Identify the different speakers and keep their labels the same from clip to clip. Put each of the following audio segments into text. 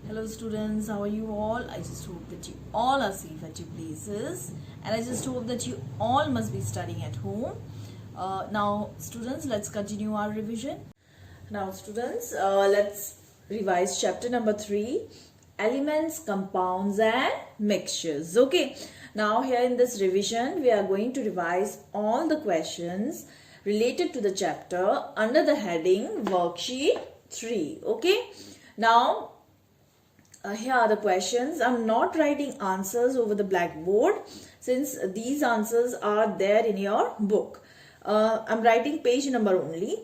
Speaker 1: Hello students, how are you all? I just hope that you all are safe at your places, and I just hope that you all must be studying at home. Now students, let's continue our revision. Now students, let's revise chapter number 3, elements, compounds and mixtures. Okay, now here in this revision we are going to revise all the questions related to the chapter under the heading worksheet 3. Okay, now here are the questions. I'm not writing answers over the blackboard since these answers are there in your book. I'm writing page number only.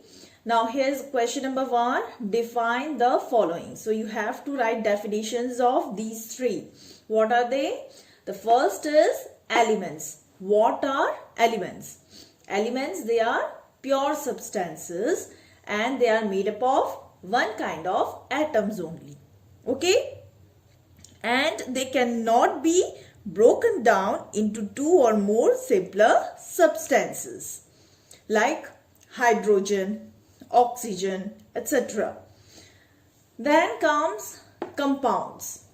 Speaker 1: Now here's question number 1. Define the following. So you have to write definitions of these three. What are they? The first is elements. What are elements? Elements, they are pure substances and they are made up of one kind of atoms only. Okay? And they cannot be broken down into two or more simpler substances like hydrogen, oxygen, etc. Then comes compounds.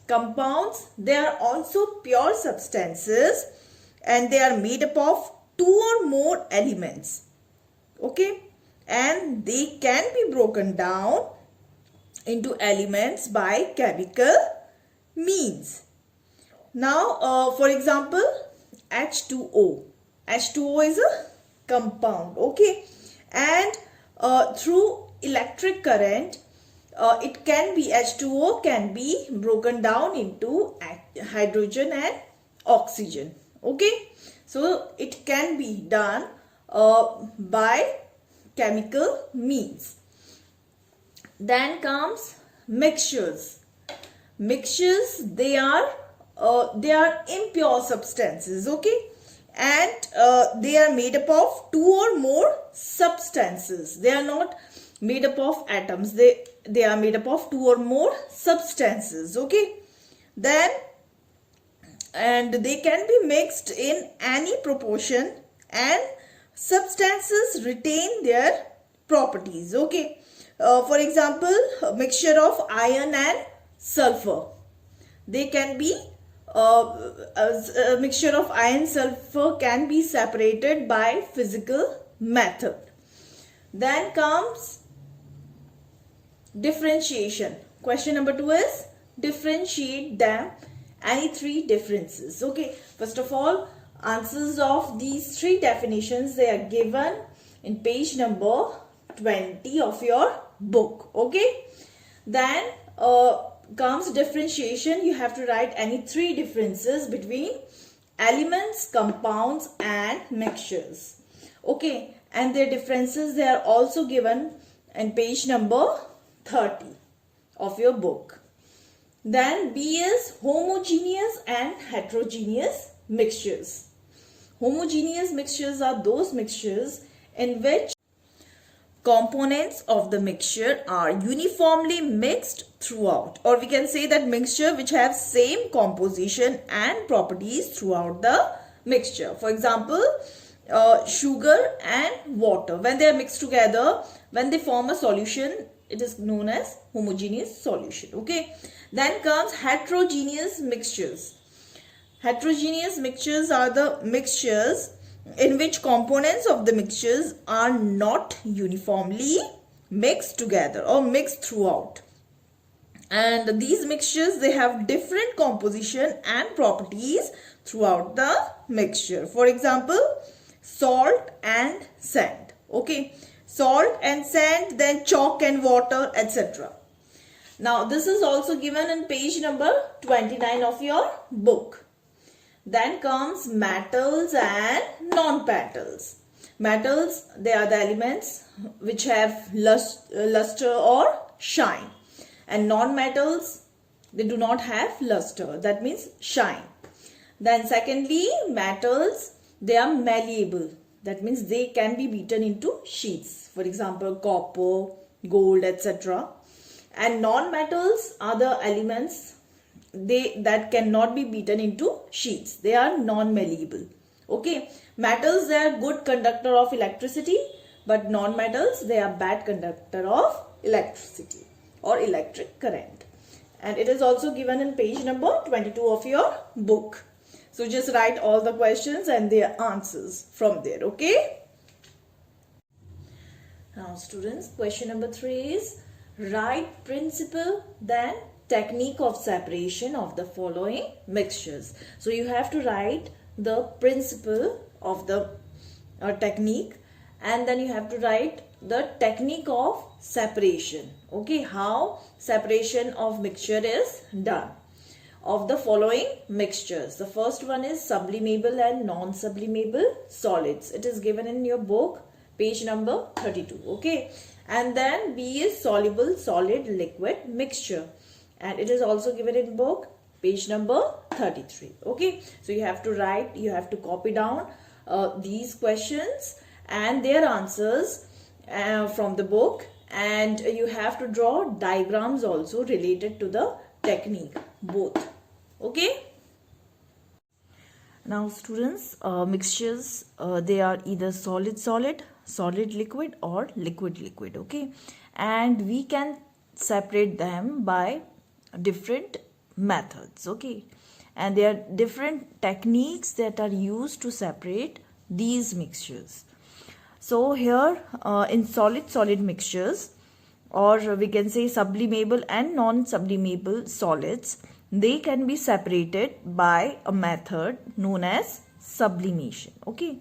Speaker 1: Compounds, they are also pure substances and they are made up of two or more elements. Okay, and they can be broken down into elements by chemical means. Now, for example, H2O. H2O is a compound, okay? And through electric current, it can be H2O can be broken down into hydrogen and oxygen, okay? So, it can be done by chemical means. Then comes mixtures. Mixtures, they are impure substances, okay, and they are made up of two or more substances. They are not made up of atoms. They are made up of two or more substances, okay. Then, and they can be mixed in any proportion and substances retain their properties, okay. For example, a mixture of iron and sulfur. They can be, a mixture of iron sulfur can be separated by physical method. Then comes differentiation. Question number 2 is differentiate them, any three differences. Okay, first of all, answers of these three definitions, they are given in page number 20 of your book. Okay, then comes differentiation. You have to write any three differences between elements, compounds and mixtures. Okay, and their differences, they are also given in page number 30 of your book. Then B is homogeneous and heterogeneous mixtures. Homogeneous mixtures are those mixtures in which components of the mixture are uniformly mixed throughout, or we can say that mixture which have same composition and properties throughout the mixture. For example, sugar and water, when they are mixed together, when they form a solution, it is known as homogeneous solution. Okay, then comes heterogeneous mixtures. Heterogeneous mixtures are the mixtures in which components of the mixtures are not uniformly mixed together or mixed throughout. And these mixtures, they have different composition and properties throughout the mixture. For example, salt and sand. Okay, salt and sand, then chalk and water, etc. Now, this is also given in page number 29 of your book. Then comes metals and non-metals. Metals, they are the elements which have luster or shine. And non-metals, they do not have luster, that means shine. Then secondly, metals, they are malleable. That means they can be beaten into sheets. For example, copper, gold, etc. And non-metals are the elements that cannot be beaten into sheets. They are non-malleable. Okay, metals, they are good conductor of electricity, but non-metals, they are bad conductor of electricity or electric current. and it is also given in page number 22 of your book. So just write all the questions and their answers from there, okay? Now students, question number 3 is write principle then technique of separation of the following mixtures. So you have to write the principle of the technique, and then you have to write the technique of separation. Okay, how separation of mixture is done of the following mixtures. The first one is sublimable and non-sublimable solids. It is given in your book, page number 32. Okay, and then B is soluble solid liquid mixture, and it is also given in book, page number 33. Okay, so you have to write, you have to copy down these questions and their answers from the book, and you have to draw diagrams also related to the technique, both. Okay, now students, mixtures, they are either solid solid, solid liquid, or liquid liquid. Okay, and we can separate them by different methods. Okay, and there are different techniques that are used to separate these mixtures. So here in solid mixtures, or we can say sublimable and non-sublimable solids, they can be separated by a method known as sublimation. Okay,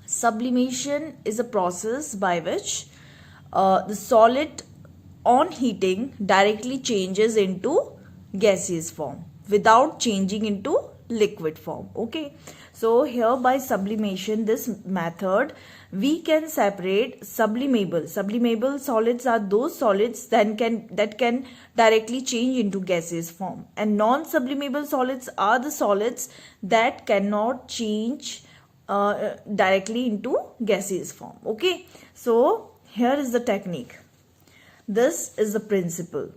Speaker 1: sublimation is a process by which the solid on heating directly changes into gaseous form without changing into liquid form. Okay, so here by sublimation, this method, we can separate sublimable solids are those solids that can directly change into gaseous form, and non-sublimable solids are the solids that cannot change directly into gaseous form. Okay, so here is the technique, this is the principle.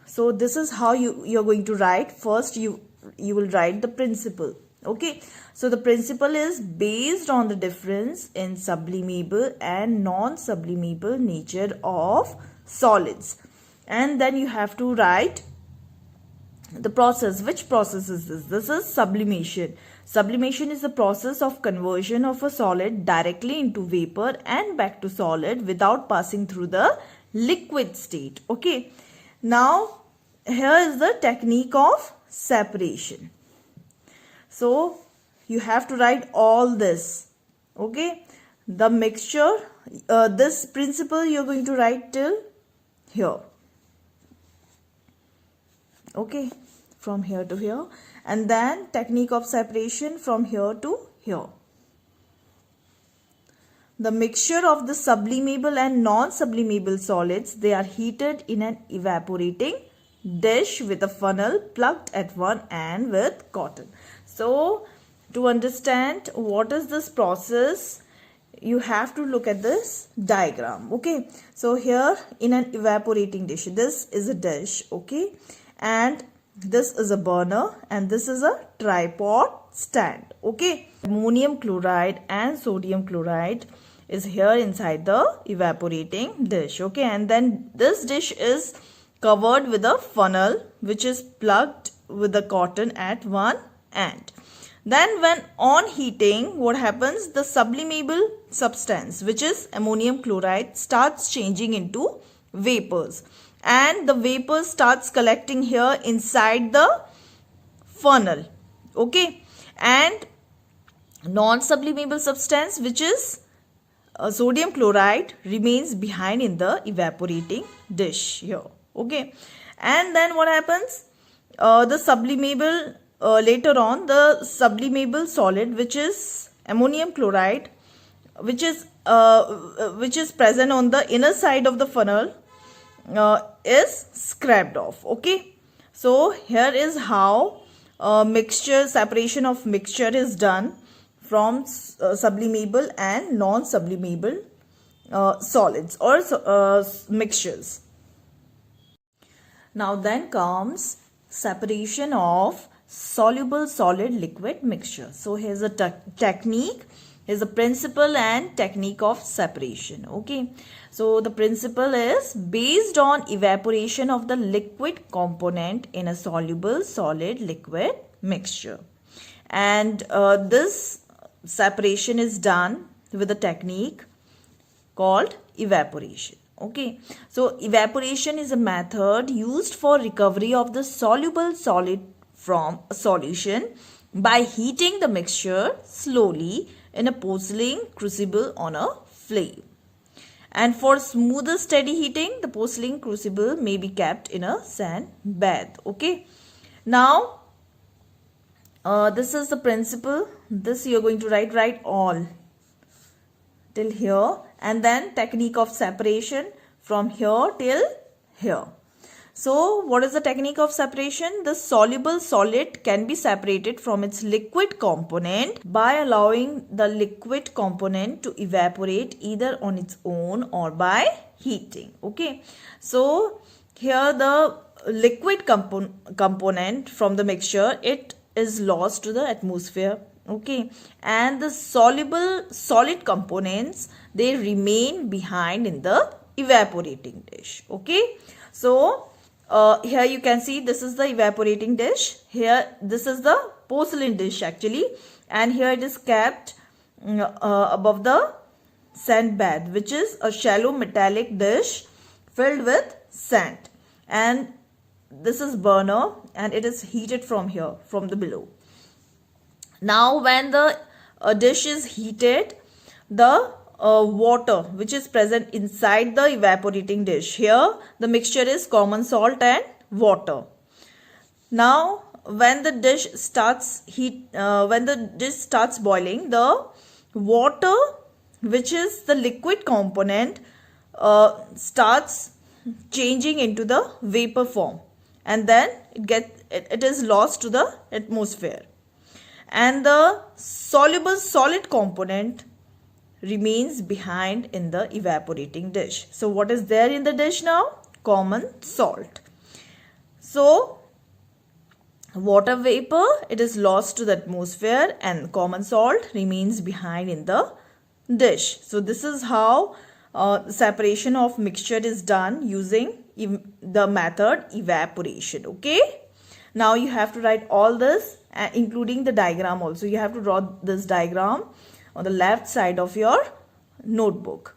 Speaker 1: So this is how you're going to write. First you will write the principle. Okay, so the principle is based on the difference in sublimable and non-sublimable nature of solids, and then you have to write the process. Which process is this? This is sublimation. Sublimation is the process of conversion of a solid directly into vapor and back to solid without passing through the liquid state. Okay, now here is the technique of separation. So you have to write all this. Okay, the mixture, this principle you're going to write till here. Okay, from here to here, and then technique of separation from here to here. The mixture of the sublimable and non-sublimable solids, they are heated in an evaporating dish with a funnel plugged at one end with cotton. So to understand what is this process, you have to look at this diagram. Okay, so here in an evaporating dish, this is a dish. Okay, and this is a burner, and this is a tripod stand. Okay, ammonium chloride and sodium chloride is here inside the evaporating dish. Okay, and then this dish is covered with a funnel which is plugged with the cotton at one end. Then when on heating, what happens? The sublimable substance, which is ammonium chloride, starts changing into vapors, and the vapor starts collecting here inside the funnel. Okay, and non-sublimable substance, which is sodium chloride, remains behind in the evaporating dish here. Okay, and then what happens? The sublimable, later on, the sublimable solid, which is ammonium chloride, which is present on the inner side of the funnel, is scraped off. Okay, so here is how mixture, separation of mixture is done from sublimable and non-sublimable solids or mixtures. Now then comes separation of soluble solid liquid mixture. So here's a technique, Here's the principle and technique of separation. Okay, so the principle is based on evaporation of the liquid component in a soluble solid liquid mixture, and this separation is done with a technique called evaporation. Okay, so evaporation is a method used for recovery of the soluble solid from a solution by heating the mixture slowly in a porcelain crucible on a flame. And for smoother steady heating, the porcelain crucible may be kept in a sand bath. Okay, now this is the principle. This you are going to write all till here, and then technique of separation from here till here. So what is the technique of separation? The soluble solid can be separated from its liquid component by allowing the liquid component to evaporate either on its own or by heating. Okay, so here the liquid component from the mixture, it is lost to the atmosphere. Okay, and the soluble solid components, they remain behind in the evaporating dish. Okay, so here you can see this is the evaporating dish. Here this is the porcelain dish actually, and here it is kept above the sand bath, which is a shallow metallic dish filled with sand, and this is burner, and it is heated from here, from the below. Now when the dish is heated, the water which is present inside the evaporating dish, here the mixture is common salt and water. Now when the dish starts boiling, the water which is the liquid component starts changing into the vapor form, and then it is lost to the atmosphere, and the soluble solid component remains behind in the evaporating dish. So what is there in the dish now? Common salt. So water vapor, it is lost to the atmosphere, and common salt remains behind in the dish. So this is how separation of mixture is done using the method evaporation. Okay, now you have to write all this, including the diagram also. You have to draw this diagram on the left side of your notebook.